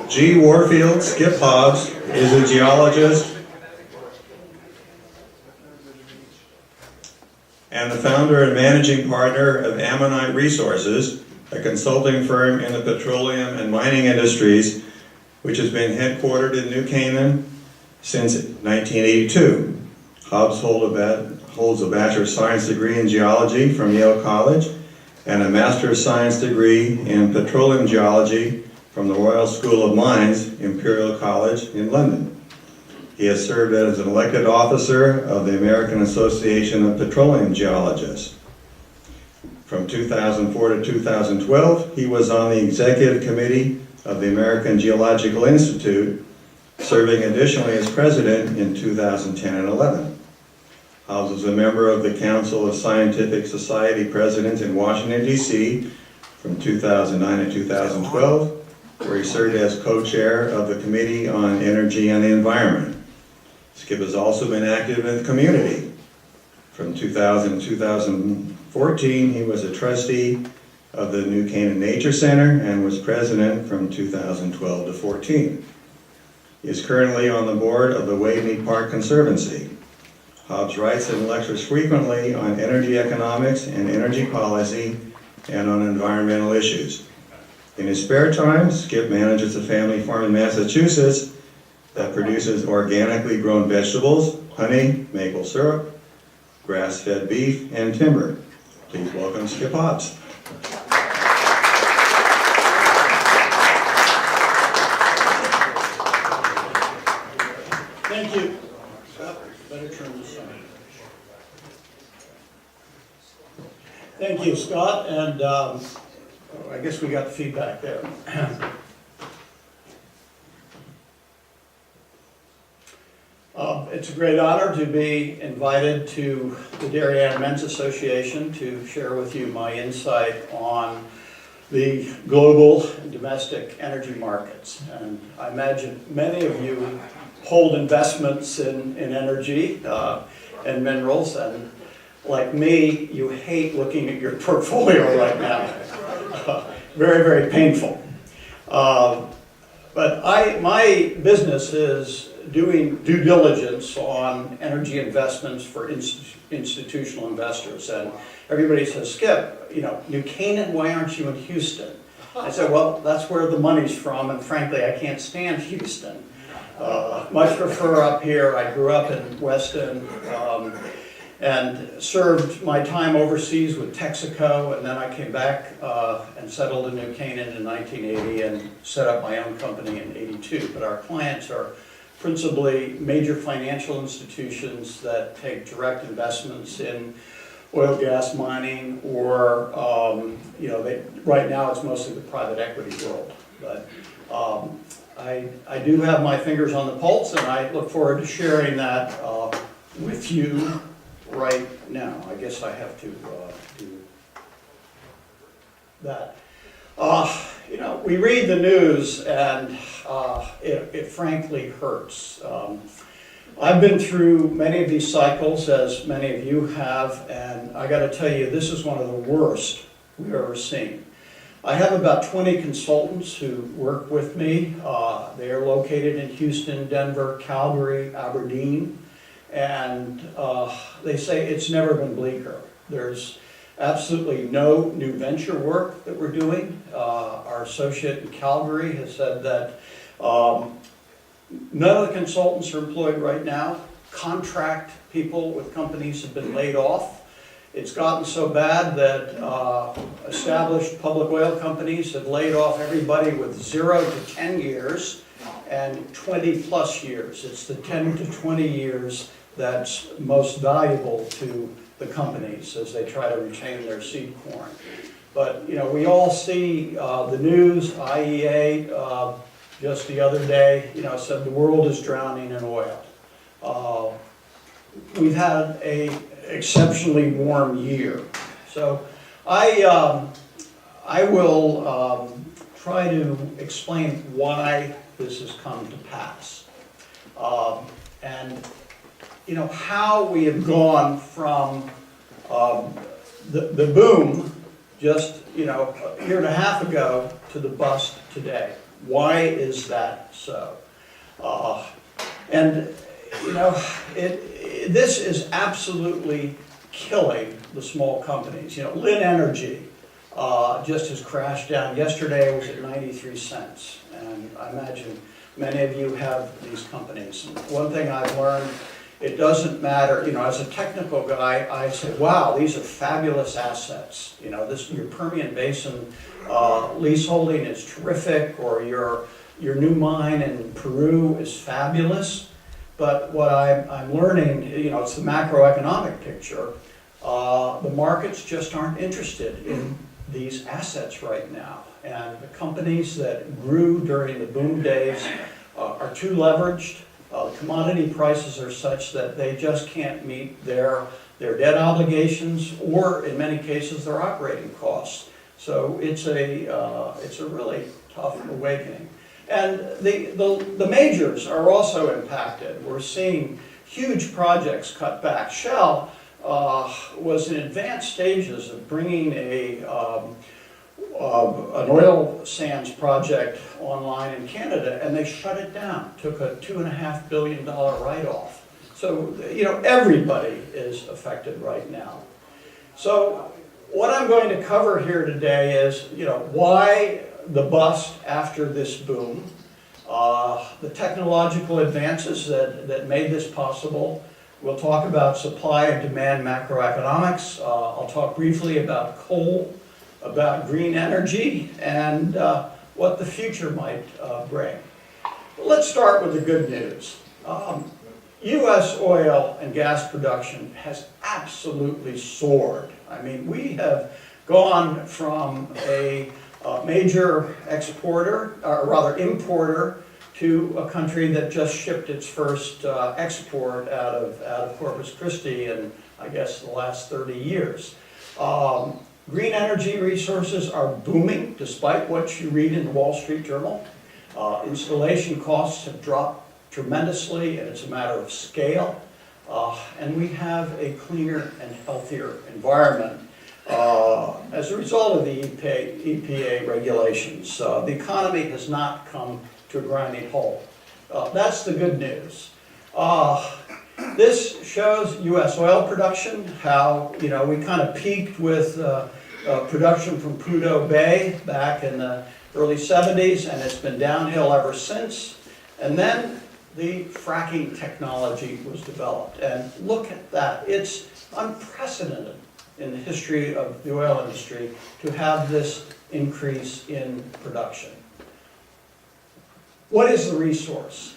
G. Warfield, Skip Hobbs, is a geologist and the founder and managing partner of Ammonite Resources, a consulting firm in the petroleum and mining industries, which has been headquartered in New Canaan since 1982. Hobbs holds a Bachelor of Science degree in geology from Yale College and a Master of Science degree in petroleum geology from the Royal School of Mines, Imperial College in London. He has served as an elected officer of the American Association of Petroleum Geologists. From 2004 to 2012, he was on the executive committee of the American Geological Institute, serving additionally as president in 2010 and 11. Hobbs was a member of the Council of Scientific Society Presidents in Washington, D.C. from 2009 to 2012, where he served as co-chair of the Committee on Energy and the Environment. Skip has also been active in the community. From 2000 to 2014, he was a trustee of the New Canaan Nature Center and was president from 2012 to 14. He is currently on the board of the Waveney Park Conservancy. Hobbs writes and lectures frequently on energy economics and energy policy and on environmental issues. In his spare time, Skip manages a family farm in Massachusetts that produces organically grown vegetables, honey, maple syrup, grass-fed beef, and timber. Please welcome Skip Hobbs. Thank you. Better turn this on. Thank you, Scott, and I guess we got feedback there. It's a great honor to be invited to the Darien Men's Association to share with you my insight on the global and domestic energy markets. And I imagine many of you hold investments in energy and minerals, and like me, you hate looking at your portfolio right now. Very, very painful. But my business is doing due diligence on energy investments for institutional investors. And everybody says, Skip, New Canaan, why aren't you in Houston? I said, well, that's where the money's from, and frankly, I can't stand Houston. Much prefer up here. I grew up in Weston and served my time overseas with Texaco, and then I came back and settled in New Canaan in 1980 and set up my own company in 82. But our clients are principally major financial institutions that take direct investments in oil, gas, mining, or right now it's mostly the private equity world. But I do have my fingers on the pulse, and I look forward to sharing that with you right now. I guess I have to do that. We read the news, and it frankly hurts. I've been through many of these cycles, as many of you have, and I got to tell you, this is one of the worst we've ever seen. I have about 20 consultants who work with me. They are located in Houston, Denver, Calgary, Aberdeen, and they say it's never been bleaker. There's absolutely no new venture work that we're doing. Our associate in Calgary has said that none of the consultants are employed right now. Contract people with companies have been laid off. It's gotten so bad that established public oil companies have laid off everybody with 0 to 10 years and 20 plus years. It's the 10 to 20 years that's most valuable to the companies as they try to retain their seed corn. But we all see the news. IEA just the other day said the world is drowning in oil. We've had a exceptionally warm year. So I will try to explain why this has come to pass. And how we have gone from the boom just a year and a half ago to the bust today. Why is that so? And you know, this is absolutely killing the small companies. You know, Lin Energy just has crashed down. Yesterday it was at 93 cents. And I imagine many of you have these companies. And one thing I've learned, it doesn't matter, you know, as a technical guy, I say, wow, these are fabulous assets. You know, your Permian Basin leaseholding is terrific, or your new mine in Peru is fabulous. But what I'm learning, you know, it's the macroeconomic picture. The markets just aren't interested in these assets right now. And the companies that grew during the boom days are too leveraged. Commodity prices are such that they just can't meet their debt obligations, or in many cases their operating costs. So it's a really tough awakening. And the majors are also impacted. We're seeing huge projects cut back. Shell was in advanced stages of bringing an oil sands project online in Canada, and they shut it down. Took a $2.5 billion write-off. So, you know, everybody is affected right now. So what I'm going to cover here today is, you know, why the bust after this boom, the technological advances that made this possible. We'll talk about supply and demand macroeconomics. I'll talk briefly about coal, about green energy, and what the future might bring. But let's start with the good news. U.S. oil and gas production has absolutely soared. I mean, we have gone from a major exporter, or rather importer, to a country that just shipped its first export out of Corpus Christi in, I guess, the last 30 years. Green energy resources are booming, despite what you read in the Wall Street Journal. Installation costs have dropped tremendously, and it's a matter of scale. And we have a cleaner and healthier environment as a result of the EPA regulations. The economy has not come to a grinding halt. That's the good news. This shows U.S. oil production, how, you know, we kind of peaked with production from Prudhoe Bay back in the early 70s, and it's been downhill ever since. And then the fracking technology was developed. And look at that. It's unprecedented in the history of the oil industry to have this increase in production. What is the resource?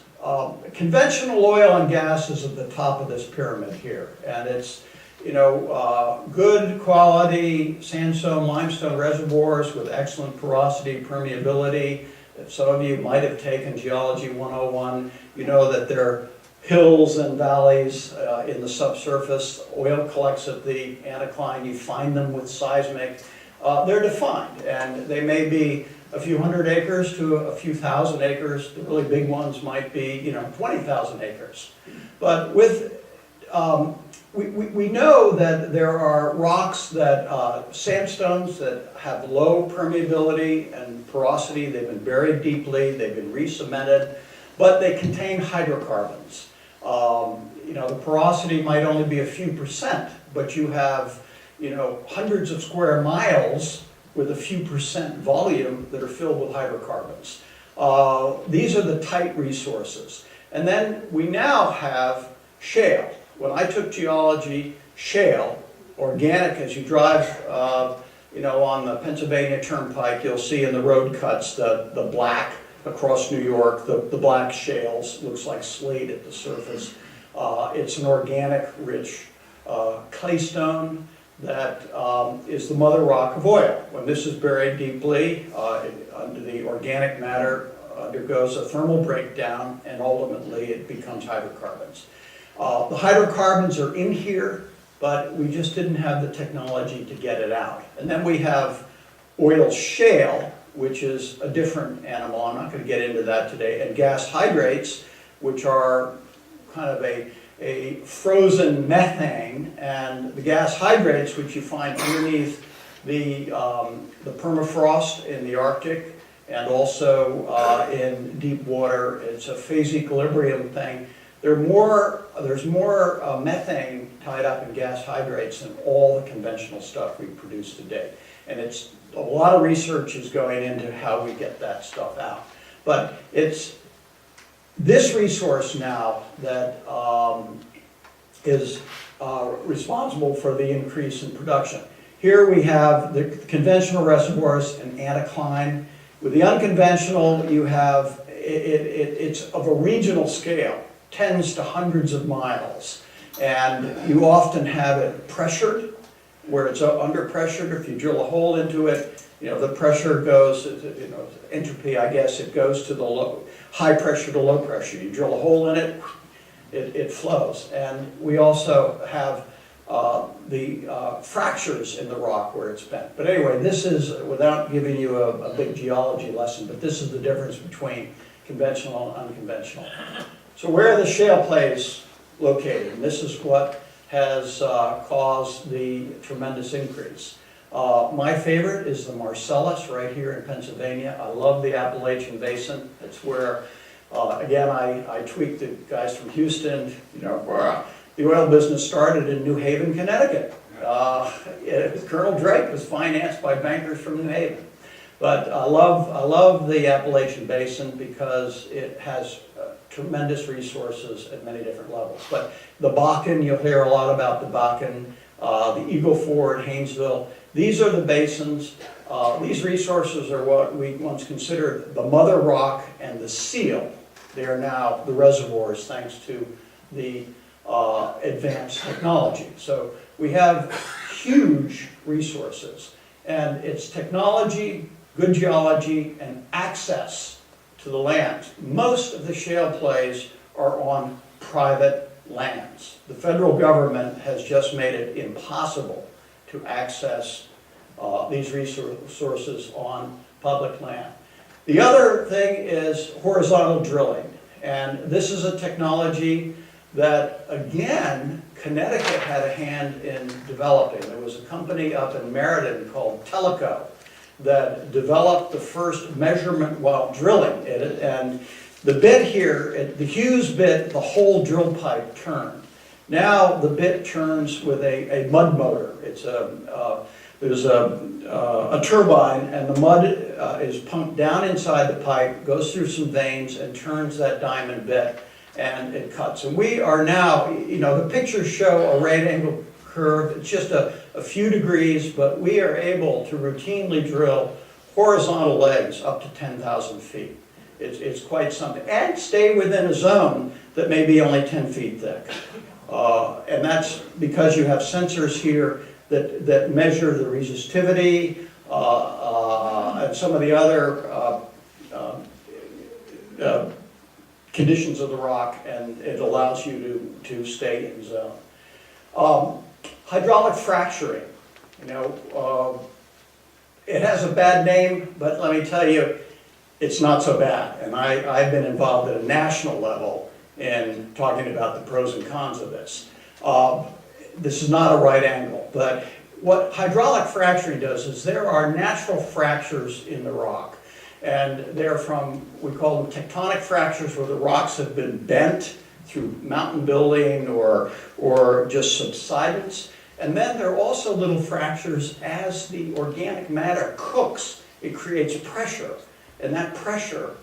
Conventional oil and gas is at the top of this pyramid here, and it's, you know, good quality sandstone, limestone reservoirs with excellent porosity, permeability. If some of you might have taken Geology 101, you know that there are hills and valleys in the subsurface. Oil collects at the anticline. You find them with seismic. They're defined, and they may be a few hundred acres to a few thousand acres. The really big ones might be, you know, 20,000 acres. But with we know that there are rocks that, sandstones that have low permeability and porosity. They've been buried deeply, they've been re-cemented, but they contain hydrocarbons. You know, the porosity might only be a few percent, but you have, you know, hundreds of square miles with a few percent volume that are filled with hydrocarbons. These are the tight resources. And then we now have shale. When I took geology, shale, organic, as you drive, you know, on the Pennsylvania Turnpike, you'll see in the road cuts the black across New York, the black shales, looks like slate at the surface. It's an organic, rich claystone that is the mother rock of oil. When this is buried deeply, under the organic matter undergoes a thermal breakdown, and ultimately it becomes hydrocarbons. The hydrocarbons are in here, but we just didn't have the technology to get it out. And then we have oil shale, which is a different animal. I'm not going to get into that today. And gas hydrates, which are kind of a frozen methane. And the gas hydrates, which you find underneath the permafrost in the Arctic and also in deep water. It's a phase equilibrium thing. There's more methane tied up in gas hydrates than all the conventional stuff we produce today. And it's a lot of research is going into how we get that stuff out. But it's this resource now that is responsible for the increase in production. Here we have the conventional reservoirs and anticline. With the unconventional, you have, it's of a regional scale, tens to hundreds of miles. And you often have it pressured, where it's under pressure. If you drill a hole into it, the pressure goes, entropy, I guess, it goes to the high pressure to low pressure. You drill a hole in it, it flows. And we also have the fractures in the rock where it's bent. But anyway, this is, without giving you a big geology lesson, but this is the difference between conventional and unconventional. So where are the shale plays located? And this is what has caused the tremendous increase. My favorite is the Marcellus right here in Pennsylvania. I love the Appalachian Basin. It's where, again, I tweaked the guys from Houston. The oil business started in New Haven, Connecticut. Colonel Drake was financed by bankers from New Haven. But I love the Appalachian Basin because it has tremendous resources at many different levels. But the Bakken, you'll hear a lot about the Bakken, the Eagle Ford, Haynesville. These are the basins. These resources are what we once considered the mother rock and the seal. They are now the reservoirs thanks to the advanced technology. So we have huge resources, and it's technology, good geology, and access to the lands. Most of the shale plays are on private lands. The federal government has just made it impossible to access these resources on public land. The other thing is horizontal drilling, and this is a technology that, again, Connecticut had a hand in developing. There was a company up in Meriden called Teleco that developed the first measurement while drilling it. And the bit here, the Hughes bit, the whole drill pipe turned. Now the bit turns with a mud motor. There's a turbine, and the mud is pumped down inside the pipe, goes through some veins, and turns that diamond bit, and it cuts. And we are now, the pictures show a right angle curve. It's just a few degrees, but we are able to routinely drill horizontal legs up to 10,000 feet. It's quite something. And stay within a zone that may be only 10 feet thick. And that's because you have sensors here that measure the resistivity and some of the other conditions of the rock, and it allows you to stay in zone. Hydraulic fracturing, it has a bad name, but let me tell you, it's not so bad. And I've been involved at a national level in talking about the pros and cons of this. This is not a right angle, but what hydraulic fracturing does is there are natural fractures in the rock. And they're from, we call them tectonic fractures, where the rocks have been bent through mountain building or just subsidence. And then there are also little fractures as the organic matter cooks. It creates pressure, and that pressure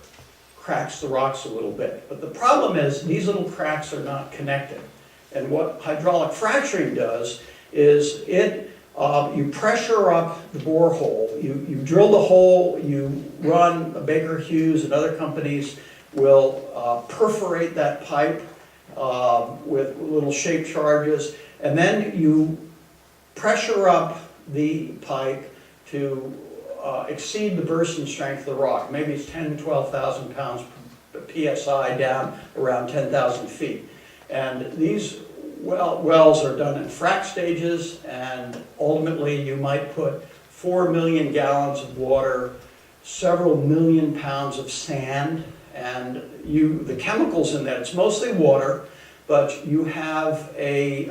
cracks the rocks a little bit. But the problem is these little cracks are not connected. And what hydraulic fracturing does is you pressure up the borehole, you drill the hole, you run, Baker Hughes and other companies will perforate that pipe with little shape charges, and then you pressure up the pipe to exceed the bursting strength of the rock. Maybe it's 10,000, 12,000 pounds PSI down around 10,000 feet. And these wells are done in frac stages, and ultimately you might put 4 million gallons of water, several million pounds of sand, and the chemicals in that, it's mostly water, but you have a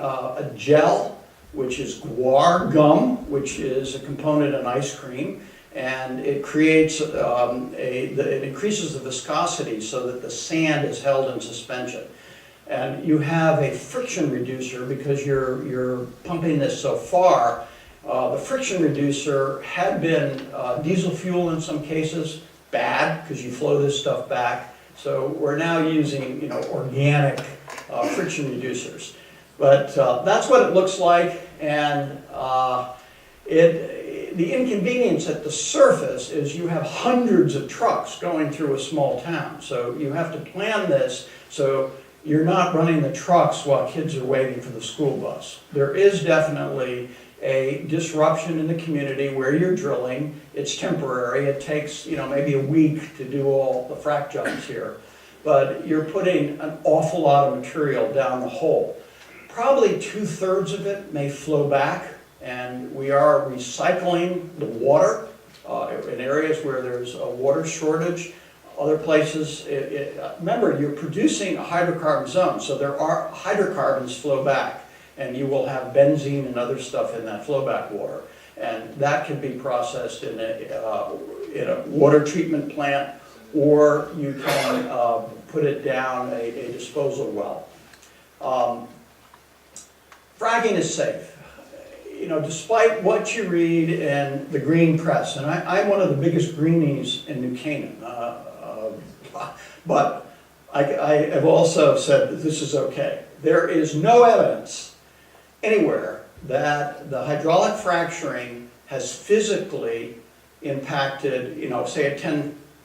gel, which is guar gum, which is a component in ice cream, and it creates it increases the viscosity so that the sand is held in suspension. And you have a friction reducer because you're pumping this so far. The friction reducer had been diesel fuel in some cases, bad because you flow this stuff back. So we're now using organic friction reducers. But that's what it looks like, and the inconvenience at the surface is you have hundreds of trucks going through a small town. So you have to plan this so you're not running the trucks while kids are waiting for the school bus. There is definitely a disruption in the community where you're drilling. It's temporary. It takes maybe a week to do all the frac jobs here. But you're putting an awful lot of material down the hole. Probably 2/3 of it may flow back, and we are recycling the water in areas where there's a water shortage. Other places, remember, you're producing a hydrocarbon zone, so there are hydrocarbons flow back, and you will have benzene and other stuff in that flowback water. And that can be processed in a water treatment plant, or you can put it down a disposal well. Fracking is safe. Despite what you read in the green press, and I'm one of the biggest greenies in New Canaan, but I have also said that this is okay. There is no evidence anywhere that the hydraulic fracturing has physically impacted, say at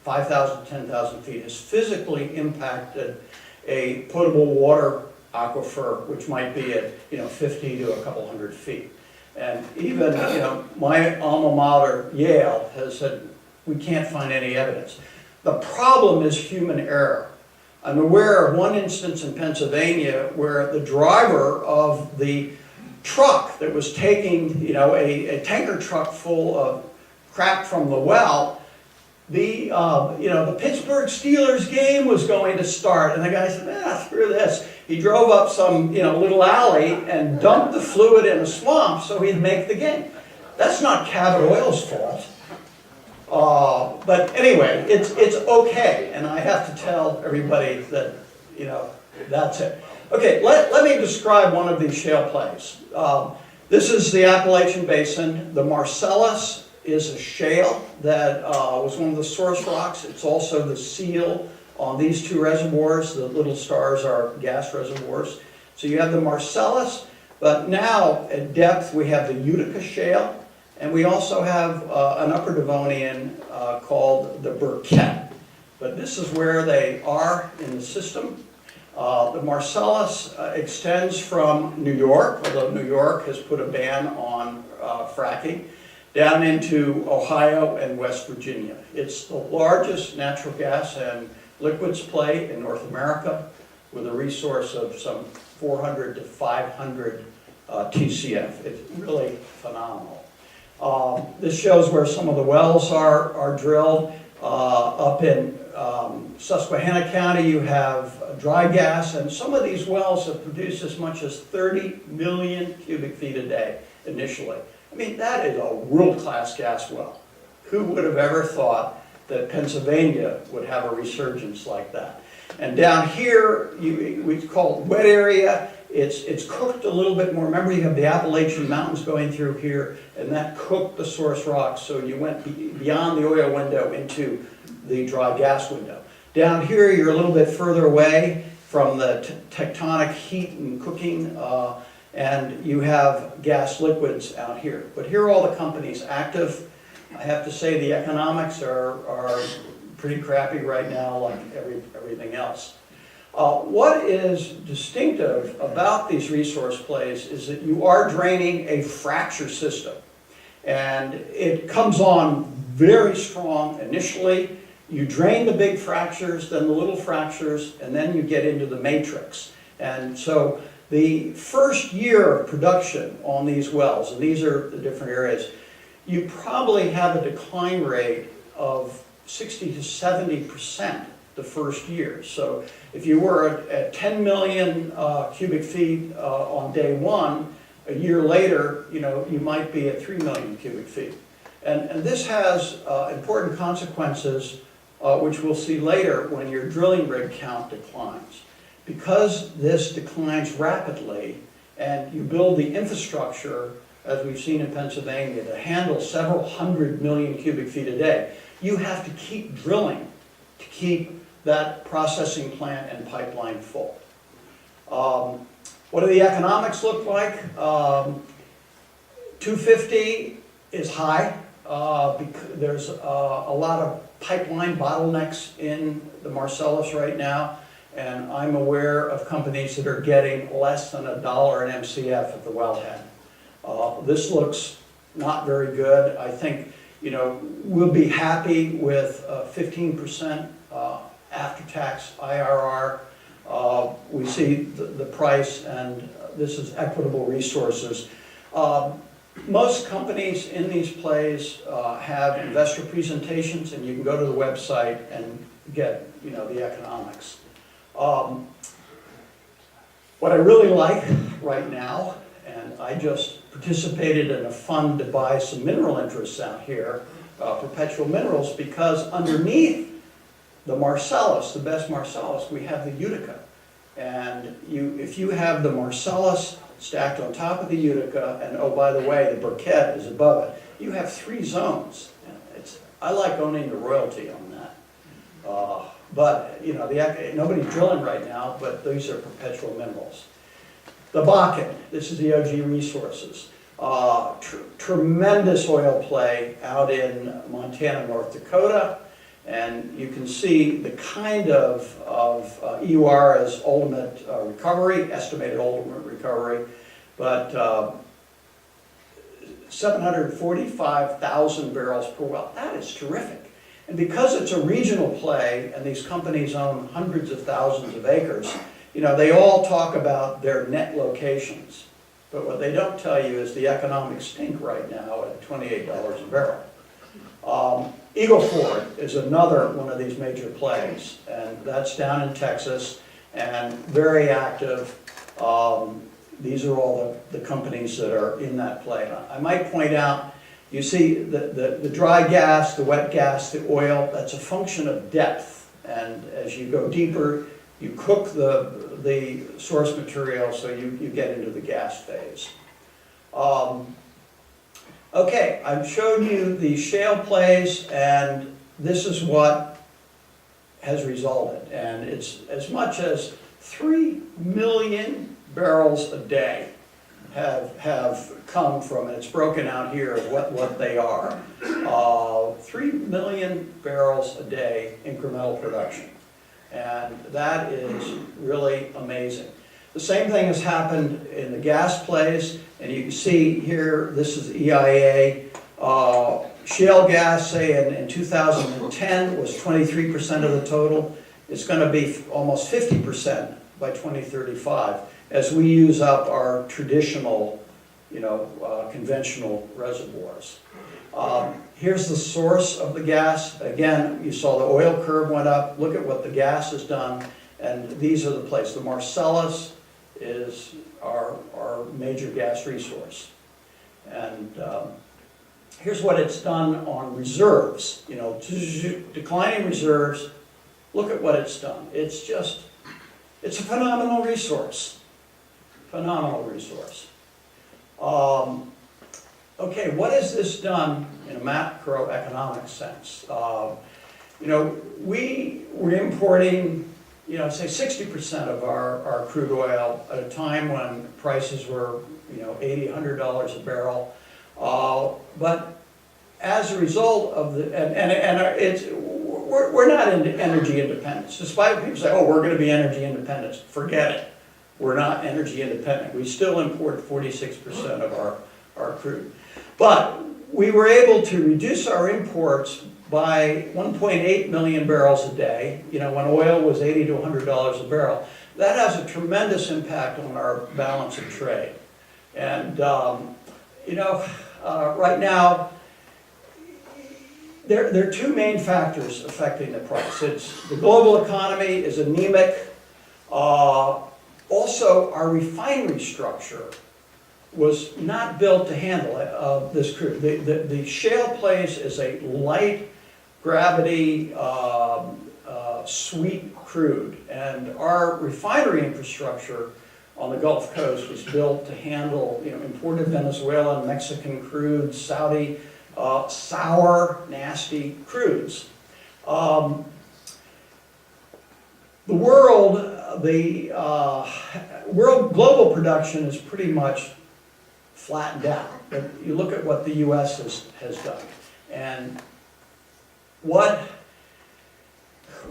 5,000, 10,000 feet, has physically impacted a potable water aquifer, which might be at 50 to a couple hundred feet. And even my alma mater, Yale, has said we can't find any evidence. The problem is human error. I'm aware of one instance in Pennsylvania where the driver of the truck that was taking a tanker truck full of crap from the well, the Pittsburgh Steelers game was going to start, and the guy said, screw this. He drove up some little alley and dumped the fluid in a swamp so he'd make the game. That's not Cabot Oil's fault. But anyway, it's okay, and I have to tell everybody that that's it. Okay, let me describe one of these shale plays. This is the Appalachian Basin. The Marcellus is a shale that was one of the source rocks. It's also the seal on these two reservoirs. The little stars are gas reservoirs. So you have the Marcellus, but now at depth we have the Utica shale, and we also have an upper Devonian called the Burkett. But this is where they are in the system. The Marcellus extends from New York, although New York has put a ban on fracking, down into Ohio and West Virginia. It's the largest natural gas and liquids play in North America, with a resource of some 400 to 500 TCF. It's really phenomenal. This shows where some of the wells are drilled. Up in Susquehanna County, you have dry gas, and some of these wells have produced as much as 30 million cubic feet a day initially. I mean, that is a world-class gas well. Who would have ever thought that Pennsylvania would have a resurgence like that? And down here, we call it wet area. It's cooked a little bit more. Remember, you have the Appalachian Mountains going through here, and that cooked the source rock, so you went beyond the oil window into the dry gas window. Down here, you're a little bit further away from the tectonic heat and cooking, and you have gas liquids out here. But here are all the companies active. I have to say the economics are pretty crappy right now, like everything else. What is distinctive about these resource plays is that you are draining a fracture system. And it comes on very strong initially. You drain the big fractures, then the little fractures, and then you get into the matrix. And so the first year of production on these wells, and these are the different areas, you probably have a decline rate of 60 to 70% the first year. So if you were at 10 million cubic feet on day one, a year later, you might be at 3 million cubic feet. And this has important consequences, which we'll see later when your drilling rig count declines. Because this declines rapidly, and you build the infrastructure, as we've seen in Pennsylvania, to handle several 100 million cubic feet a day, you have to keep drilling to keep that processing plant and pipeline full. What do the economics look like? 250 is high. Because there's a lot of pipeline bottlenecks in the Marcellus right now, and I'm aware of companies that are getting less than $1 an MCF at the wellhead. This looks not very good. I think, we'll be happy with 15% after-tax IRR. We see the price, and this is equitable resources. Most companies in these plays have investor presentations, and you can go to the website and get, the economics. What I really like right now, and I just participated in a fund to buy some mineral interests out here, Perpetual Minerals, because underneath the Marcellus, the best Marcellus, we have the Utica. And if you have the Marcellus stacked on top of the Utica, and oh, by the way, the Burkett is above it, you have 3 zones. I like owning the royalty on that. But, nobody's drilling right now, but these are perpetual minerals. The Bakken, this is the OG Resources. Tremendous oil play out in Montana, North Dakota. And you can see the kind of EUR as ultimate recovery, estimated ultimate recovery, but 745,000 barrels per well. That is terrific. And because it's a regional play and these companies own hundreds of thousands of acres, they all talk about their net locations. But what they don't tell you is the economics stink right now at $28 a barrel. Eagle Ford is another one of these major plays, and that's down in Texas and very active. These are all the companies that are in that play. I might point out, you see the dry gas, the wet gas, the oil, that's a function of depth. And as you go deeper, you cook the source material, so you get into the gas phase. Okay, I've shown you the shale plays, and this is what has resulted. And it's as much as 3 million barrels a day have come from it. It's broken out here of what they are. 3 million barrels a day incremental production. And that is really amazing. The same thing has happened in the gas plays, and you can see here, this is EIA. Shale gas, say in 2010, was 23% of the total. It's going to be almost 50% by 2035, as we use up our traditional, conventional reservoirs. Here's the source of the gas. Again, you saw the oil curve went up. Look at what the gas has done, and these are the places. The Marcellus is our major gas resource. And here's what it's done on reserves. Declining reserves, look at what it's done. It's a phenomenal resource. Phenomenal resource. Okay, what has this done in a macroeconomic sense? We're importing, say 60% of our crude oil at a time when prices were, $80, $100 a barrel. But as a result of we're not into energy independence. Despite people say, oh, we're going to be energy independent. Forget it. We're not energy independent. We still import 46% of our crude. But we were able to reduce our imports by 1.8 million barrels a day, when oil was $80 to $100 a barrel. That has a tremendous impact on our balance of trade. And, right now, there are 2 main factors affecting the price. It's the global economy is anemic. Also, our refinery structure was not built to handle this crude. The shale plays is a light gravity sweet crude, and our refinery infrastructure on the Gulf Coast was built to handle, imported Venezuelan, Mexican crudes, Saudi sour, nasty crudes. The world global production is pretty much flattened out. But you look at what the U.S. has done, and what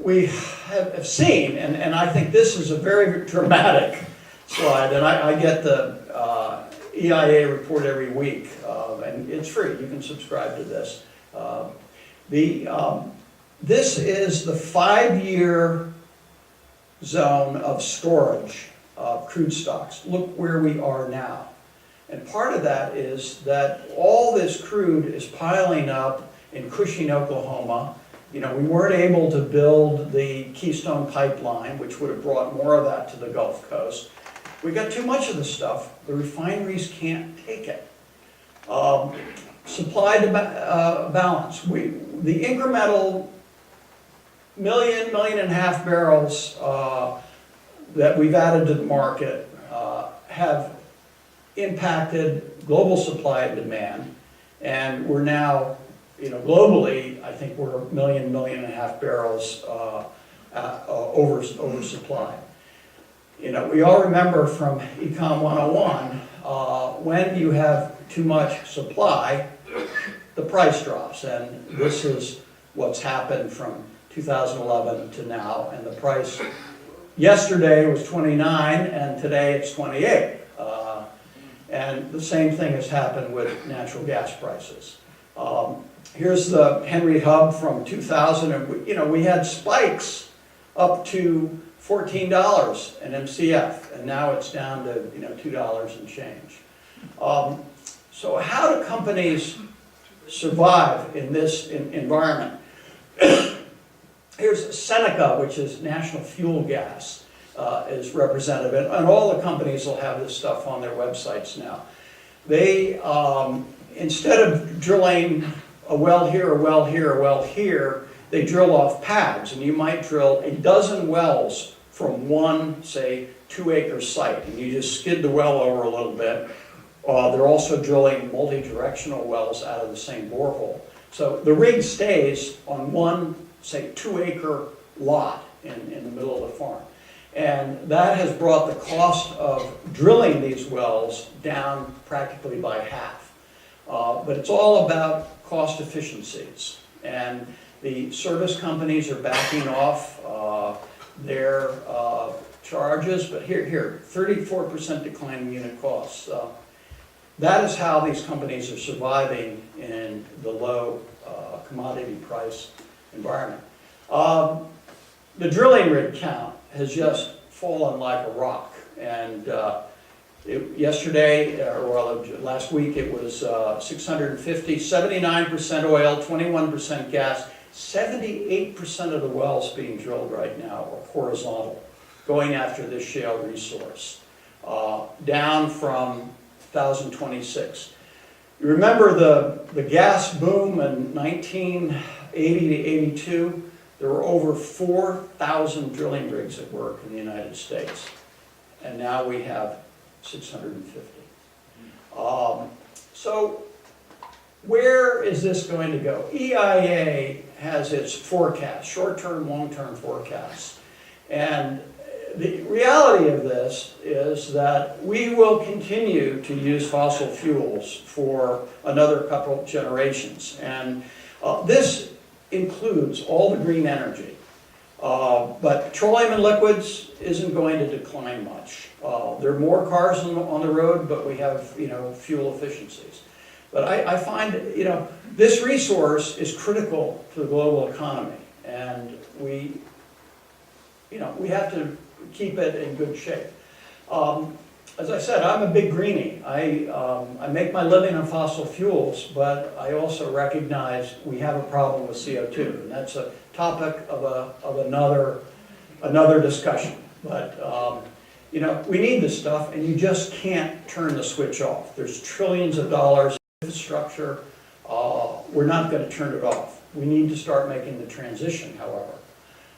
we have seen, and I think this is a very dramatic slide, and I get the EIA report every week, and it's free. You can subscribe to this. This is the 5-year zone of storage of crude stocks. Look where we are now. And part of that is that all this crude is piling up in Cushing, Oklahoma. We weren't able to build the Keystone Pipeline, which would have brought more of that to the Gulf Coast. We got too much of the stuff. The refineries can't take it. Supply to balance. The incremental million and a half barrels that we've added to the market have impacted global supply and demand, and we're now, globally, I think we're a million and a half barrels oversupply. We all remember from Econ 101, when you have too much supply, the price drops, and this is what's happened from 2011 to now, and the price yesterday was 29, and today it's 28. And the same thing has happened with natural gas prices. Here's the Henry Hub from 2000, and we had spikes up to $14 an MCF, and now it's down to $2 and change. So how do companies survive in this environment? Here's Seneca, which is National Fuel Gas, is representative, and all the companies will have this stuff on their websites now. They, instead of drilling a well here, a well here, a well here, they drill off pads, and you might drill a dozen wells from one, say, 2-acre site, and you just skid the well over a little bit. They're also drilling multi-directional wells out of the same borehole. So the rig stays on one, say, 2-acre lot in the middle of the farm. And that has brought the cost of drilling these wells down practically by half. But it's all about cost efficiencies. And the service companies are backing off their charges, but here, 34% decline in unit costs. That is how these companies are surviving in the low commodity price environment. The drilling rig count has just fallen like a rock, and yesterday, last week, it was 650, 79% oil, 21% gas, 78% of the wells being drilled right now are horizontal, going after this shale resource, down from 2026. You remember the gas boom in 1980 to 82? There were over 4,000 drilling rigs at work in the United States, and now we have 650. So where is this going to go? EIA has its forecast, short-term, long-term forecasts, and the reality of this is that we will continue to use fossil fuels for another couple of generations, and this includes all the green energy. But petroleum and liquids isn't going to decline much. There are more cars on the road, but we have fuel efficiencies. But I find this resource is critical to the global economy, and we have to keep it in good shape. As I said, I'm a big greenie. I make my living on fossil fuels, but I also recognize we have a problem with CO2, and that's a topic of another discussion. But You know, we need this stuff, and you just can't turn the switch off. There's trillions of dollars in infrastructure. We're not going to turn it off. We need to start making the transition, however.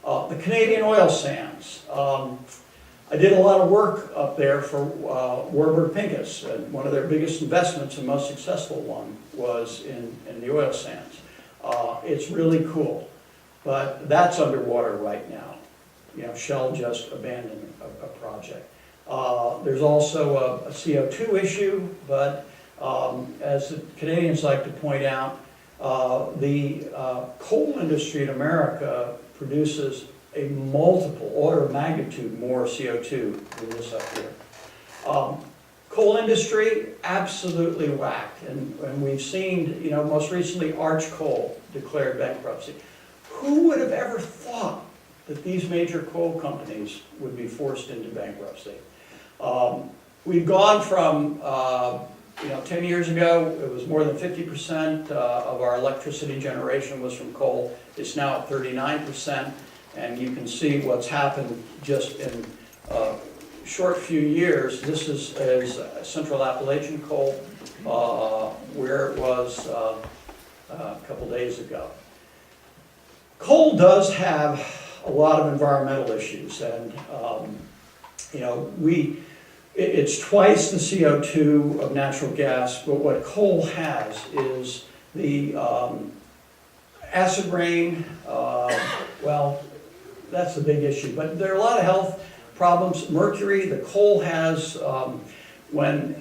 The Canadian oil sands. I did a lot of work up there for Warburg Pincus, and one of their biggest investments and most successful one was in the oil sands. It's really cool, but that's underwater right now. You know, Shell just abandoned a project. There's also a CO2 issue, but as the Canadians like to point out, the coal industry in America produces a multiple order of magnitude more CO2 than this up here. Coal industry, absolutely whacked, and we've seen, you know, most recently Arch Coal declared bankruptcy. Who would have ever thought that these major coal companies would be forced into bankruptcy? We've gone from, you know, 10 years ago, it was more than 50% of our electricity generation was from coal. It's now at 39%, and you can see what's happened just in a short few years. This is Central Appalachian coal, where it was a couple days ago. Coal does have a lot of environmental issues, and you know, it's twice the CO2 of natural gas, but what coal has is the acid rain. Well, that's the big issue, but there are a lot of health problems. Mercury, the coal has, when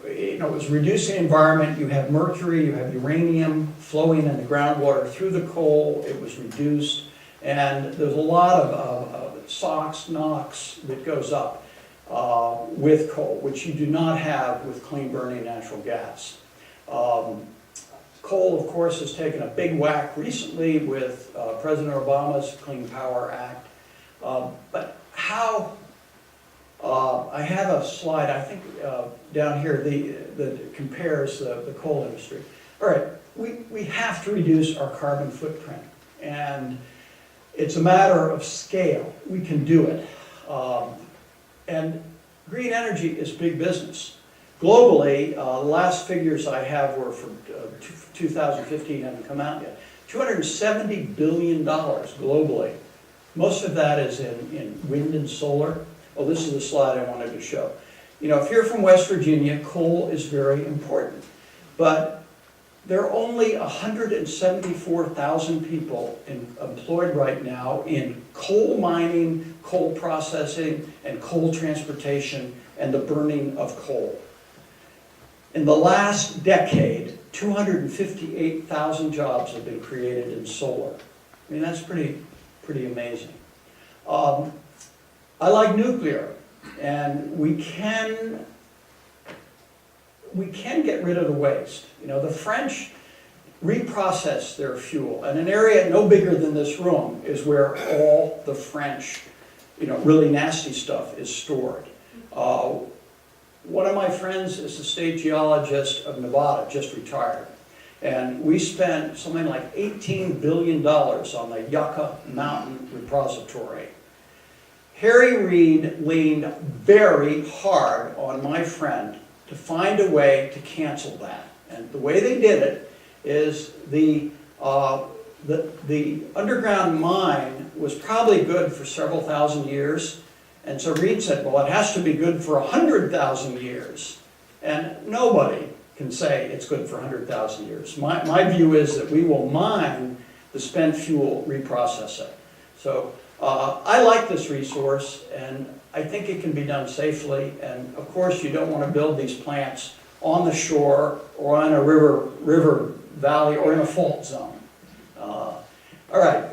you know, it's reducing the environment, you have mercury, you have uranium flowing in the groundwater through the coal. It was reduced, and there's a lot of SOx, NOx that goes up with coal, which you do not have with clean burning natural gas. Coal, of course, has taken a big whack recently with President Obama's Clean Power Act. But how, I have a slide, I think, down here that compares the coal industry. All right, we have to reduce our carbon footprint, and it's a matter of scale. We can do it. And green energy is big business. Globally, the last figures I have were from 2015, haven't come out yet. $270 billion globally. Most of that is in wind and solar. Oh, this is the slide I wanted to show. You know, if you're from West Virginia, coal is very important. But there are only 174,000 people employed right now in coal mining, coal processing, and coal transportation, and the burning of coal. In the last decade, 258,000 jobs have been created in solar. I mean, that's pretty amazing. I like nuclear, and we can get rid of the waste. You know, the French reprocess their fuel, and an area no bigger than this room is where all the French, you know, really nasty stuff is stored. One of my friends is the state geologist of Nevada, just retired. And we spent something like $18 billion on the Yucca Mountain Repository. Harry Reid leaned very hard on my friend to find a way to cancel that. And the way they did it is the underground mine was probably good for several thousand years. And so Reid said, well, it has to be good for 100,000 years. And nobody can say it's good for 100,000 years. My view is that we will mine the spent fuel, reprocess it. So I like this resource, and I think it can be done safely. And of course, you don't want to build these plants on the shore or on a river valley or in a fault zone. All right,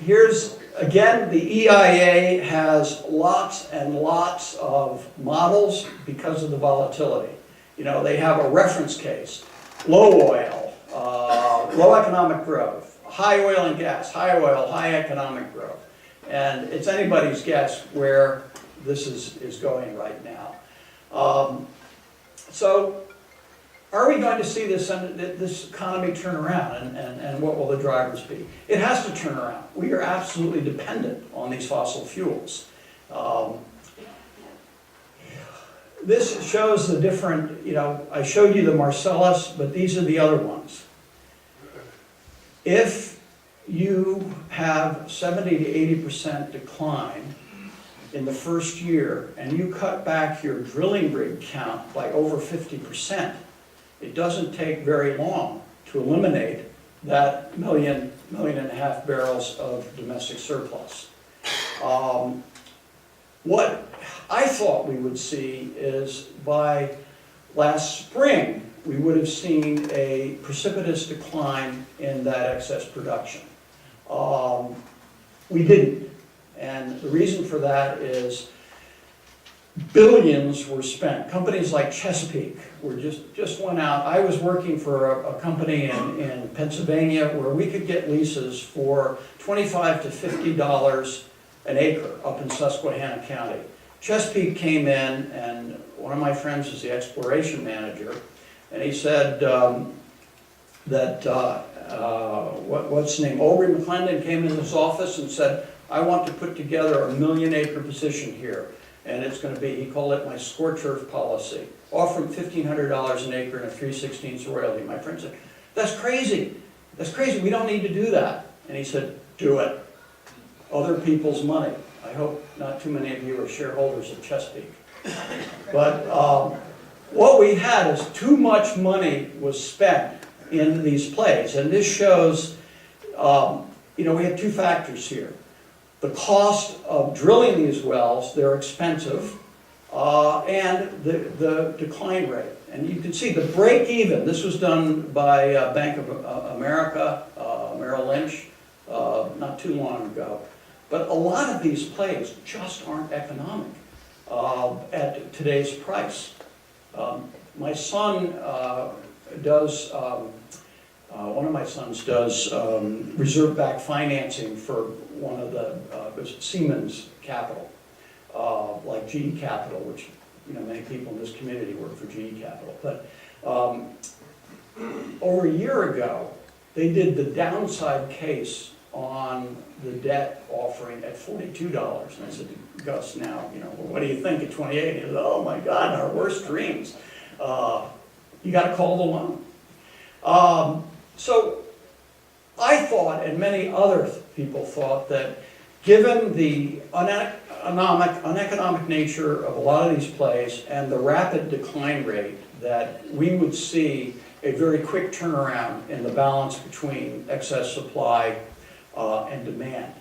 here's, again, the EIA has lots and lots of models because of the volatility. You know, they have a reference case: low oil, low economic growth, high oil and gas, high oil, high economic growth. And it's anybody's guess where this is going right now. So are we going to see this economy turn around, and what will the drivers be? It has to turn around. We are absolutely dependent on these fossil fuels. this shows the different, I showed you the Marcellus, but these are the other ones. If you have 70 to 80% decline in the first year, and you cut back your drilling rig count by over 50%, it doesn't take very long to eliminate that million and a half barrels of domestic surplus. What I thought we would see is by last spring, we would have seen a precipitous decline in that excess production. We didn't. And the reason for that is billions were spent. Companies like Chesapeake were just went out. I was working for a company in Pennsylvania where we could get leases for $25 to $50 an acre up in Susquehanna County. Chesapeake came in, and one of my friends is the exploration manager, and he said what's the name? Aubrey McClendon came in his office and said, I want to put together a 1 million acre position here. And it's going to be, he called it my scorch earth policy. Offer him $1,500 an acre and a 3/16 royalty. My friend said, that's crazy. That's crazy. We don't need to do that. And he said, do it. Other people's money. I hope not too many of you are shareholders of Chesapeake. But what we had is too much money was spent in these plays. And this shows, we have two factors here. The cost of drilling these wells, they're expensive, and the decline rate. And you can see the break even, this was done by Bank of America, Merrill Lynch, not too long ago. But a lot of these plays just aren't economic at today's price. My son does, one of my sons does reserve-backed financing for one of the Siemens Capital, like GE Capital, which many people in this community work for GE Capital. But over a year ago, they did the downside case on the debt offering at $42. And I said to Gus, now, well, what do you think at 28? He said, oh my God, our worst dreams. You got to call the loan. So I thought, and many other people thought, that given the uneconomic nature of a lot of these plays and the rapid decline rate, that we would see a very quick turnaround in the balance between excess supply and demand.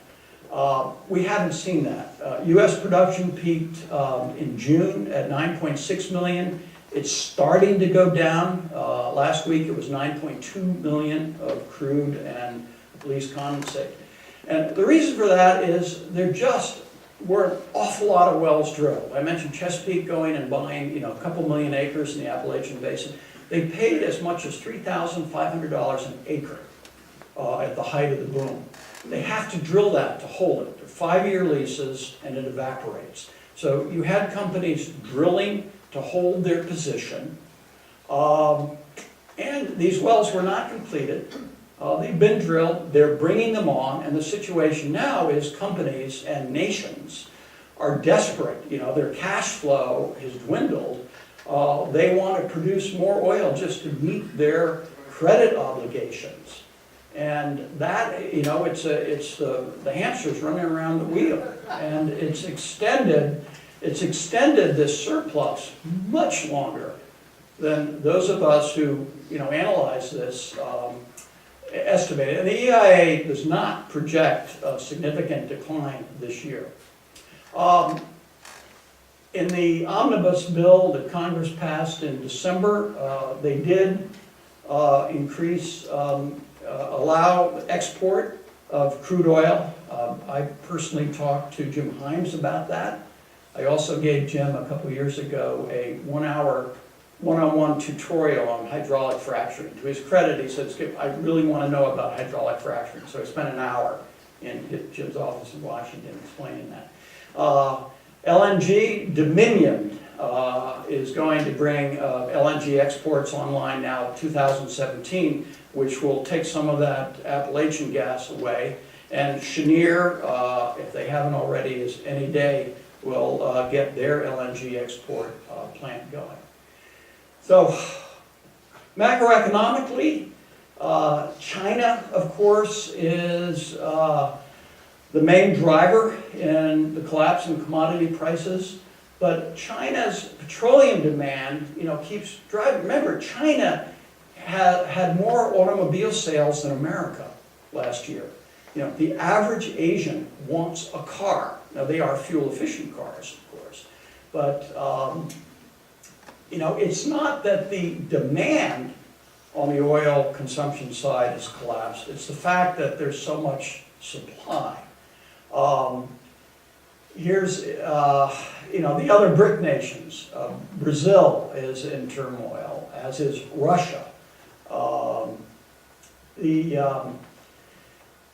We haven't seen that. U.S. production peaked in June at 9.6 million. It's starting to go down. Last week it was 9.2 million of crude and least condensate. And the reason for that is there just were an awful lot of wells drilled. I mentioned Chesapeake going and buying a couple million acres in the Appalachian Basin. They paid as much as $3,500 an acre at the height of the boom. They have to drill that to hold it. They're 5-year leases and it evaporates. So you had companies drilling to hold their position, and these wells were not completed. They've been drilled, they're bringing them on, and the situation now is companies and nations are desperate. Their cash flow has dwindled. They want to produce more oil just to meet their credit obligations. And that, it's the hamster's running around the wheel, and it's extended this surplus much longer than those of us who, analyze this estimated. And the EIA does not project a significant decline this year. In the omnibus bill that Congress passed in December, they did increase, allow export of crude oil. I personally talked to Jim Himes about that. I also gave Jim a couple years ago a 1-hour one-on-one tutorial on hydraulic fracturing. To his credit, he said, Skip, I really want to know about hydraulic fracturing. So I spent an hour in Jim's office in Washington explaining that. LNG, Dominion is going to bring LNG exports online now 2017, which will take some of that Appalachian gas away. And Cheniere, if they haven't already, is any day will get their LNG export plant going. So macroeconomically, China, of course, is the main driver in the collapse in commodity prices. But China's petroleum demand, keeps driving. Remember, China had more automobile sales than America last year. The average Asian wants a car. Now, they are fuel-efficient cars, of course. But, it's not that the demand on the oil consumption side has collapsed. It's the fact that there's so much supply. Here's, the other BRIC nations. Brazil is in turmoil, as is Russia.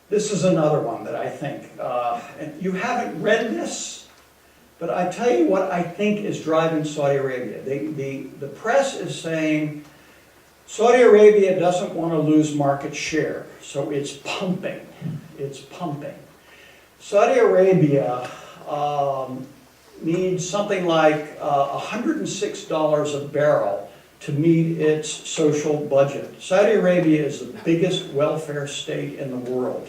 This is another one that I think, and you haven't read this, but I tell you what I think is driving Saudi Arabia. The press is saying Saudi Arabia doesn't want to lose market share, so it's pumping. It's pumping. Saudi Arabia needs something like $106 a barrel to meet its social budget. Saudi Arabia is the biggest welfare state in the world.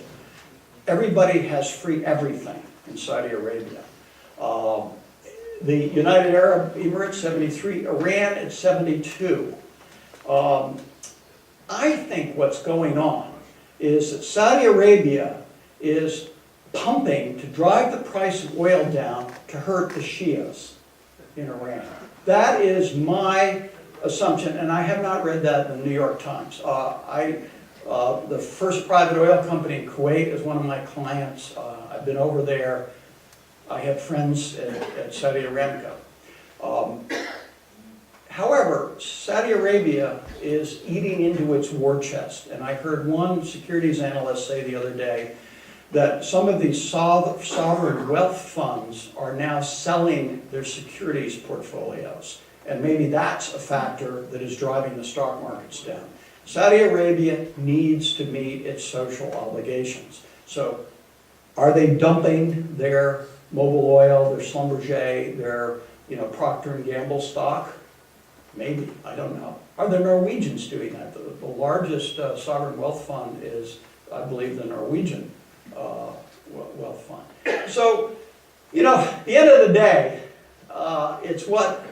Everybody has free everything in Saudi Arabia. The United Arab Emirates, 73, Iran at 72. I think what's going on is that Saudi Arabia is pumping to drive the price of oil down to hurt the Shias in Iran. That is my assumption, and I have not read that in the New York Times. The first private oil company in Kuwait is one of my clients. I've been over there. I have friends at Saudi Aramco. However, Saudi Arabia is eating into its war chest, and I heard one securities analyst say the other day that some of these sovereign wealth funds are now selling their securities portfolios. And maybe that's a factor that is driving the stock markets down. Saudi Arabia needs to meet its social obligations. So are they dumping their Mobil Oil, their Schlumberger, their Procter & Gamble stock? Maybe, I don't know. Are the Norwegians doing that? The largest sovereign wealth fund is, I believe, the Norwegian wealth fund. So, at the end of the day, it's what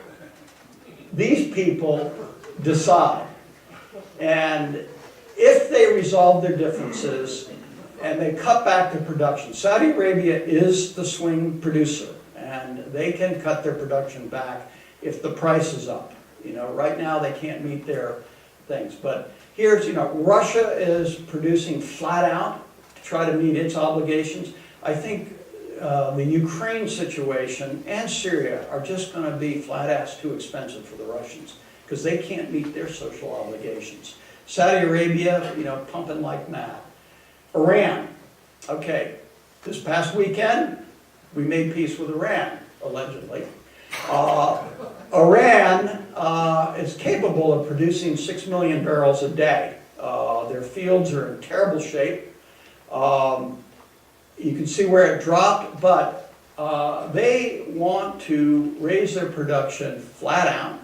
these people decide. And if they resolve their differences and they cut back the production, Saudi Arabia is the swing producer, and they can cut their production back if the price is up. Right now they can't meet their things. But here's, Russia is producing flat out to try to meet its obligations. I think the Ukraine situation and Syria are just going to be flat ass too expensive for the Russians because they can't meet their social obligations. Saudi Arabia, pumping like mad. Iran, okay, this past weekend we made peace with Iran, allegedly. Iran is capable of producing 6 million barrels a day. Their fields are in terrible shape. You can see where it dropped, but they want to raise their production flat out,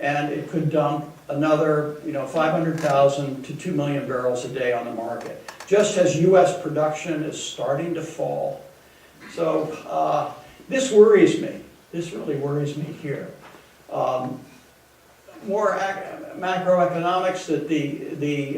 and it could dump another 500,000 to 2 million barrels a day on the market, just as U.S. production is starting to fall. So this worries me. This really worries me here. More macroeconomics, that the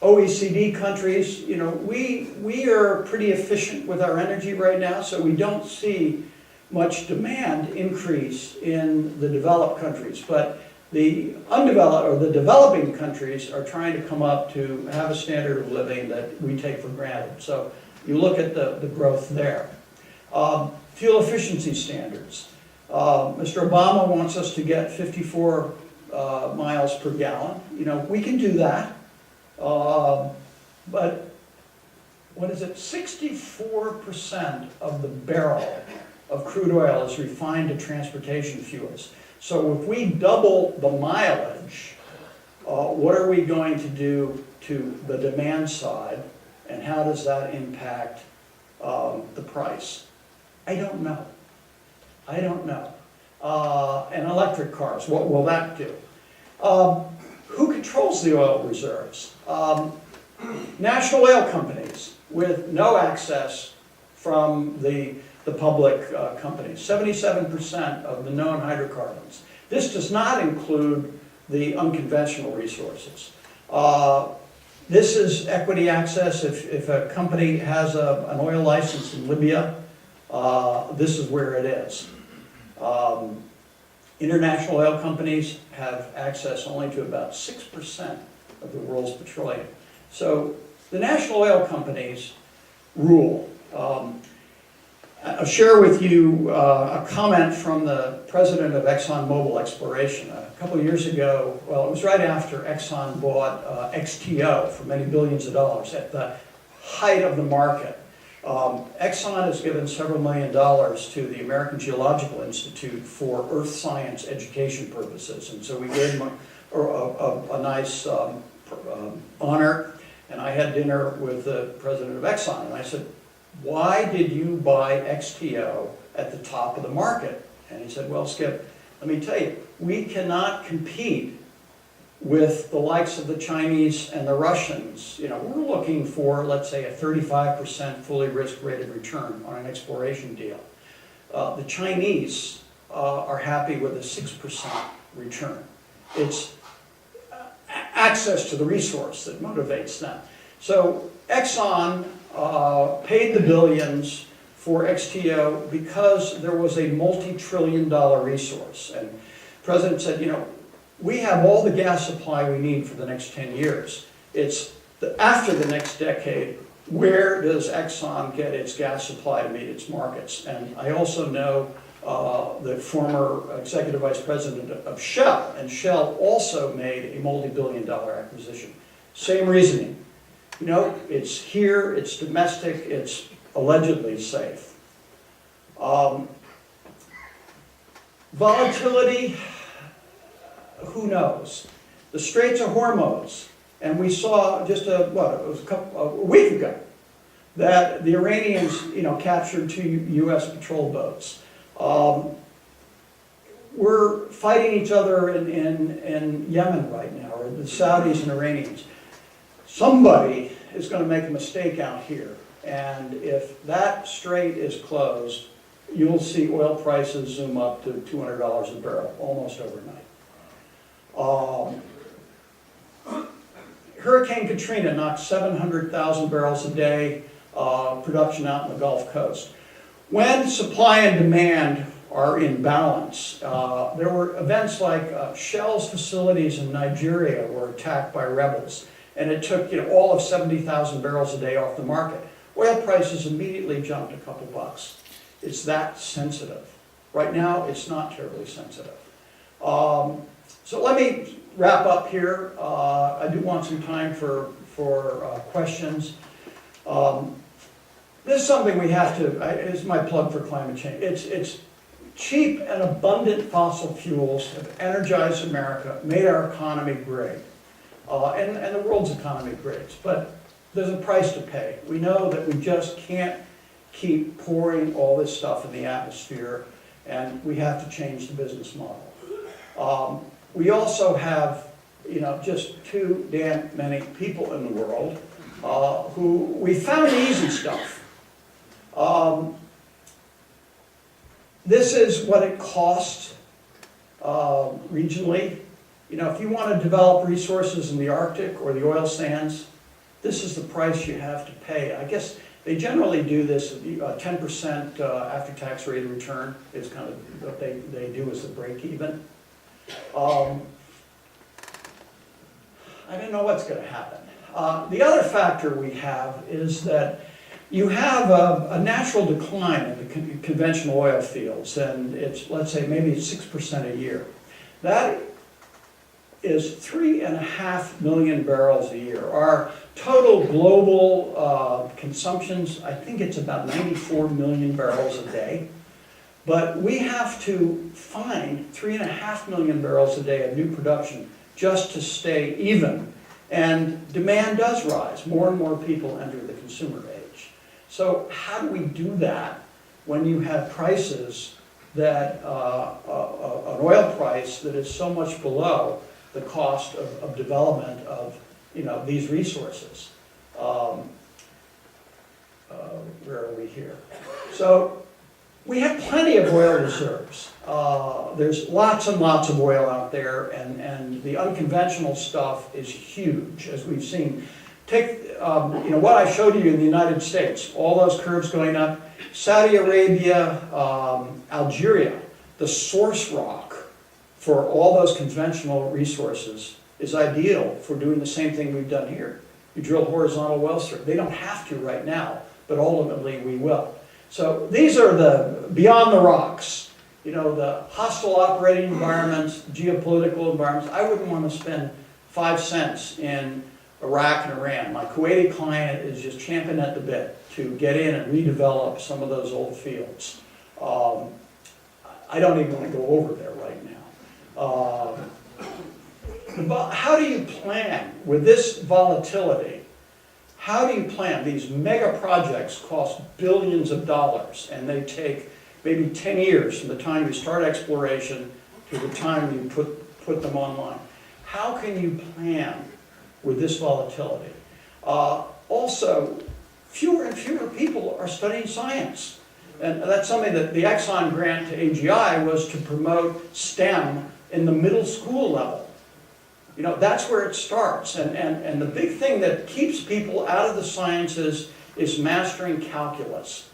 OECD countries, we are pretty efficient with our energy right now, so we don't see much demand increase in the developed countries. But the undeveloped or the developing countries are trying to come up to have a standard of living that we take for granted. So you look at the growth there. Fuel efficiency standards. Mr. Obama wants us to get 54 miles per gallon. We can do that. But what is it? 64% of the barrel of crude oil is refined to transportation fuels. So if we double the mileage, what are we going to do to the demand side, and how does that impact the price? I don't know. I don't know. And electric cars, what will that do? Who controls the oil reserves? National oil companies with no access from the public companies, 77% of the known hydrocarbons. This does not include the unconventional resources. This is equity access. If a company has an oil license in Libya, this is where it is. International oil companies have access only to about 6% of the world's petroleum. So the national oil companies rule. I'll share with you a comment from the president of ExxonMobil Exploration. A couple of years ago, well, it was right after Exxon bought XTO for many billions of dollars at the height of the market. Exxon has given several $1 million to the American Geological Institute for earth science education purposes. And so we gave them a nice honor. And I had dinner with the president of Exxon, and I said, why did you buy XTO at the top of the market? And he said, well, Skip, let me tell you, we cannot compete with the likes of the Chinese and the Russians. You know, we're looking for, let's say, a 35% fully risk-rated return on an exploration deal. The Chinese are happy with a 6% return. It's access to the resource that motivates them. So Exxon paid the billions for XTO because there was a multi-trillion-dollar resource. And the president said, you know, we have all the gas supply we need for the next 10 years. It's after the next decade, where does Exxon get its gas supply to meet its markets? And I also know the former executive vice president of Shell, and Shell also made a multi-billion-dollar acquisition. Same reasoning. You know, it's here, it's domestic, it's allegedly safe. Volatility, who knows? The Straits of Hormuz, and we saw just a week ago that the Iranians, you know, captured 2 U.S. patrol boats. We're fighting each other in Yemen right now, or the Saudis and Iranians. Somebody is going to make a mistake out here, and if that strait is closed, you'll see oil prices zoom up to $200 a barrel almost overnight. Hurricane Katrina knocked 700,000 barrels a day production out in the Gulf Coast. When supply and demand are in balance, there were events like Shell's facilities in Nigeria were attacked by rebels, and it took, you know, all of 70,000 barrels a day off the market. Oil prices immediately jumped a couple bucks. It's that sensitive. Right now, it's not terribly sensitive. So let me wrap up here. I do want some time for questions. This is something we have to, it's my plug for climate change. It's cheap and abundant fossil fuels have energized America, made our economy great, and the world's economy great. But there's a price to pay. We know that we just can't keep pouring all this stuff in the atmosphere, and we have to change the business model. We also have, you know, just too damn many people in the world who we found the easy stuff. This is what it costs regionally. You know, if you want to develop resources in the Arctic or the oil sands, this is the price you have to pay. I guess they generally do this, 10% after-tax rate of return is kind of what they do as the break-even. I don't know what's going to happen. The other factor we have is that you have a natural decline in the conventional oil fields, and it's, let's say, maybe it's 6% a year. That is 3.5 million barrels a year. Our total global consumptions, I think it's about 94 million barrels a day. But we have to find 3.5 million barrels a day of new production just to stay even. And demand does rise. More and more people enter the consumer age. So how do we do that when you have prices that an oil price that is so much below the cost of development of these resources. Where are we here? So we have plenty of oil reserves. There's lots and lots of oil out there, and the unconventional stuff is huge, as we've seen. Take what I showed you in the United States, all those curves going up. Saudi Arabia, Algeria, the source rock for all those conventional resources is ideal for doing the same thing we've done here. You drill horizontal wells through. They don't have to right now, but ultimately we will. So these are the beyond the rocks, the hostile operating environments, geopolitical environments. I wouldn't want to spend 5 cents in Iraq and Iran. My Kuwaiti client is just champing at the bit to get in and redevelop some of those old fields. I don't even want to go over there right now. But how do you plan with this volatility? How do you plan? These mega projects cost billions of dollars, and they take maybe 10 years from the time you start exploration to the time you put them online. How can you plan with this volatility? Also, fewer and fewer people are studying science. And that's something that the Exxon grant to AGI was to promote STEM in the middle school level. That's where it starts. And the big thing that keeps people out of the sciences is mastering calculus.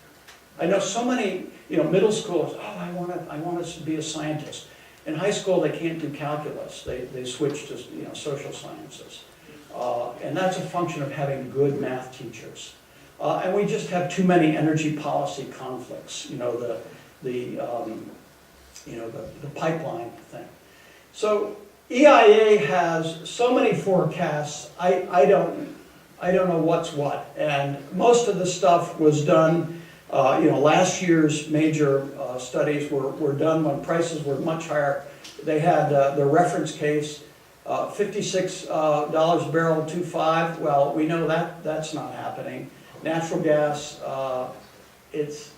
I know so many, middle schoolers, I want to be a scientist. In high school, they can't do calculus. They switch to, social sciences. And that's a function of having good math teachers. And we just have too many energy policy conflicts, the pipeline thing. So EIA has so many forecasts, I don't know what's what. And most of the stuff was done, last year's major studies were done when prices were much higher. They had the reference case, $56 a barrel, 2.5. Well, we know that's not happening. Natural gas, it's,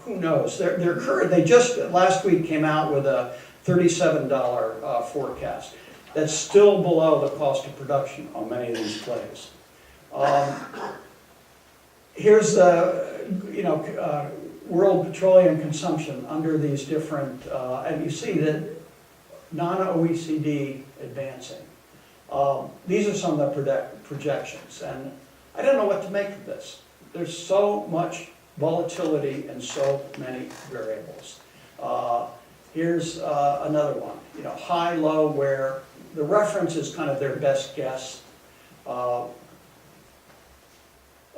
who knows? They just last week came out with a $37 forecast. That's still below the cost of production on many of these plays. Here's the world petroleum consumption under these different, and you see that non-OECD advancing. These are some of the projections, and I don't know what to make of this. There's so much volatility and so many variables. Here's another one, high, low, where the reference is kind of their best guess.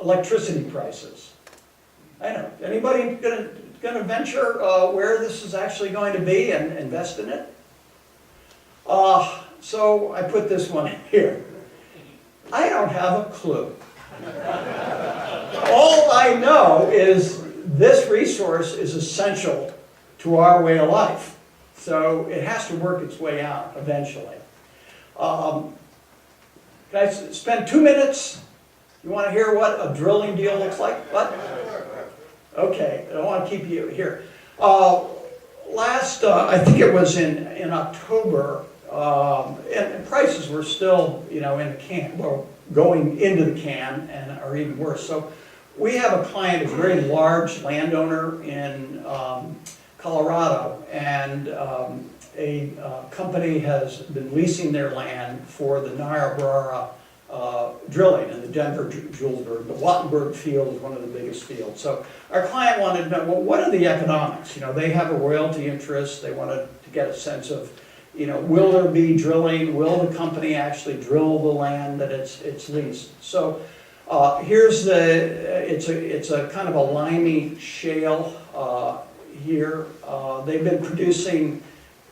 Electricity prices. I know, anybody gonna venture where this is actually going to be and invest in it? So I put this one here. I don't have a clue. All I know is this resource is essential to our way of life. So it has to work its way out eventually. Can I spend 2 minutes? You want to hear what a drilling deal looks like? What? Okay, I don't want to keep you here. I think it was in October, and prices were still, in the can, well, going into the can and are even worse. So we have a client, a very large landowner in Colorado, and a company has been leasing their land for the Niobrara drilling in the Denver-Julesburg. The Wattenberg field is one of the biggest fields. So our client wanted to know, well, what are the economics? They have a royalty interest. They wanted to get a sense of, will there be drilling? Will the company actually drill the land that it's leased? So here's it's a kind of a limey shale here. They've been producing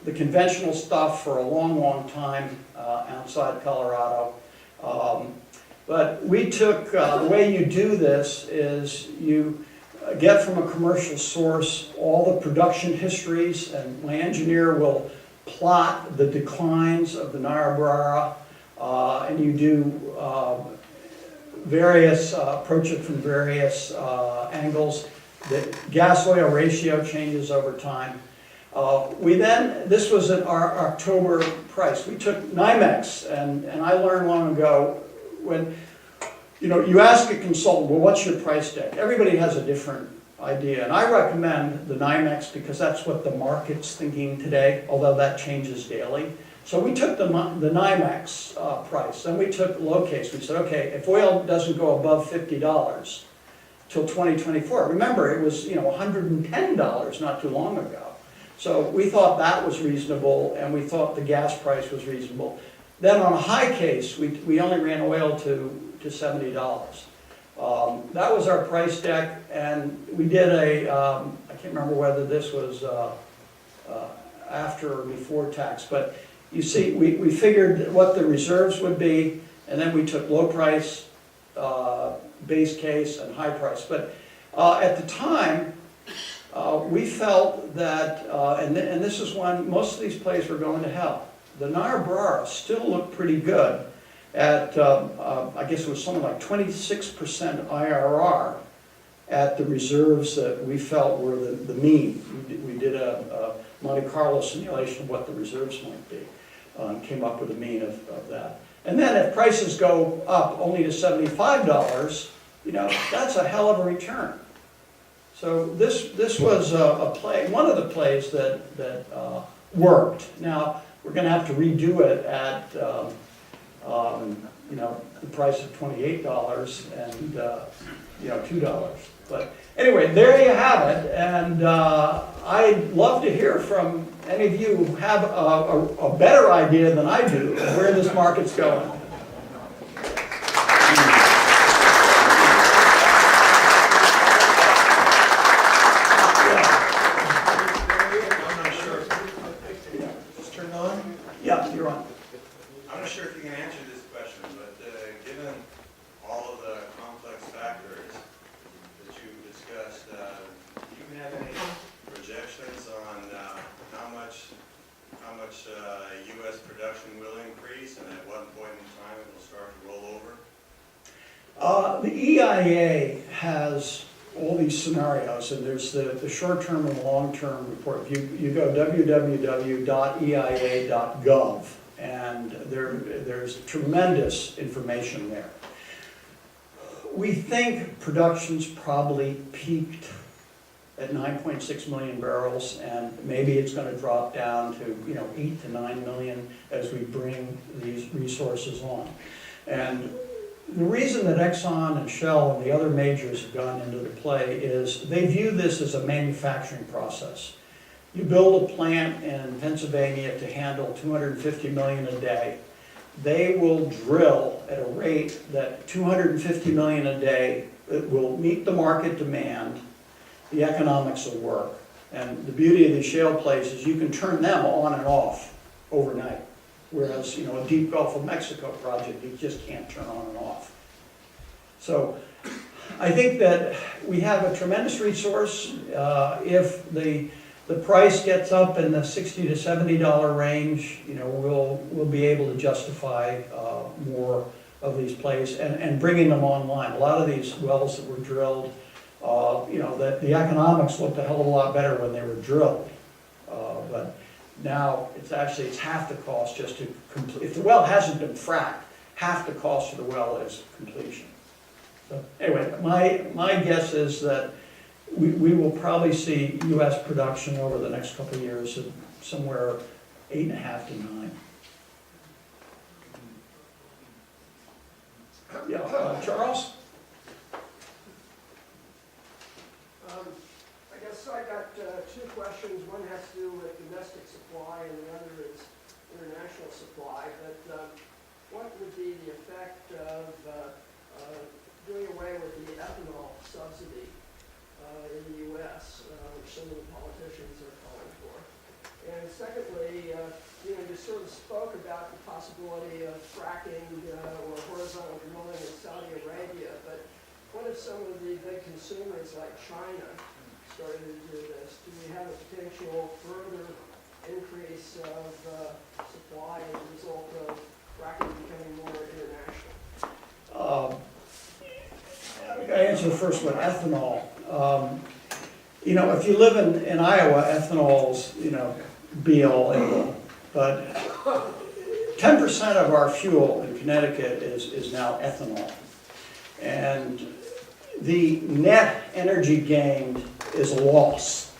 the conventional stuff for a long, long time outside Colorado. But we took, the way you do this is you get from a commercial source all the production histories, and my engineer will plot the declines of the Niobrara, and you do various, approach it from various angles. The gas-oil ratio changes over time. This was at our October price. We took NYMEX, and I learned long ago, when you ask a consultant, well, what's your price deck? Everybody has a different idea, and I recommend the NYMEX because that's what the market's thinking today, although that changes daily. So we took the NYMEX price, then we took low case. We said, okay, if oil doesn't go above $50 till 2024, remember it was $110 not too long ago. So we thought that was reasonable, and we thought the gas price was reasonable. Then on a high case, we only ran oil to $70. That was our price deck, and we did I can't remember whether this was after or before tax, but you see, we figured what the reserves would be, and then we took low price, base case, and high price. But at the time, we felt that, and this is when most of these plays were going to hell. The Niobrara still looked pretty good at, I guess it was something like 26% IRR at the reserves that we felt were the mean. We did a Monte Carlo simulation of what the reserves might be, and came up with a mean of that. And then if prices go up only to $75, that's a hell of a return. So this was a play, one of the plays that worked. Now we're going to have to redo it at the price of $28 and $2. But anyway, there you have it. And I'd love to hear from any of you who have a better idea than I do of where this market's going. U.S. production will increase, and at what point in time it will start to roll over? The EIA has all these scenarios, and there's the short-term and long-term report. You go www.eia.gov, and there's tremendous information there. We think production's probably peaked at 9.6 million barrels, and maybe it's going to drop down to 8 to 9 million as we bring these resources on. And the reason that Exxon and Shell and the other majors have gone into the play is they view this as a manufacturing process. You build a plant in Pennsylvania to handle 250 million a day. They will drill at a rate that 250 million a day will meet the market demand. The economics will work. And the beauty of these shale plays is you can turn them on and off overnight. Whereas, a deep Gulf of Mexico project, you just can't turn on and off. So I think that we have a tremendous resource. If the price gets up in the $60 to $70 range, we'll be able to justify more of these plays and bringing them online. A lot of these wells that were drilled, that the economics looked a hell of a lot better when they were drilled. But now it's half the cost just to complete. If the well hasn't been fracked, half the cost of the well is completion. So anyway, my guess is that we will probably see U.S. production over the next couple of years of somewhere 8.5 to 9. Yeah, Charles? I guess I got two questions. One has to do with domestic supply and the other is international supply. But what would be the effect of doing away with the ethanol subsidy in the U.S., which some of the politicians are calling for? And secondly, you sort of spoke about the possibility of fracking or horizontal drilling in Saudi Arabia, but what if some of the big consumers like China started to do this? Do we have a potential further increase of supply as a result of fracking becoming more international? I answer the first one, ethanol. You know, if you live in Iowa, ethanol's, you know, be all and all. But 10% of our fuel in Connecticut is now ethanol. And the net energy gained is a loss.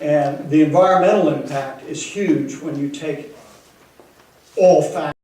And the environmental impact is huge when you take all factors.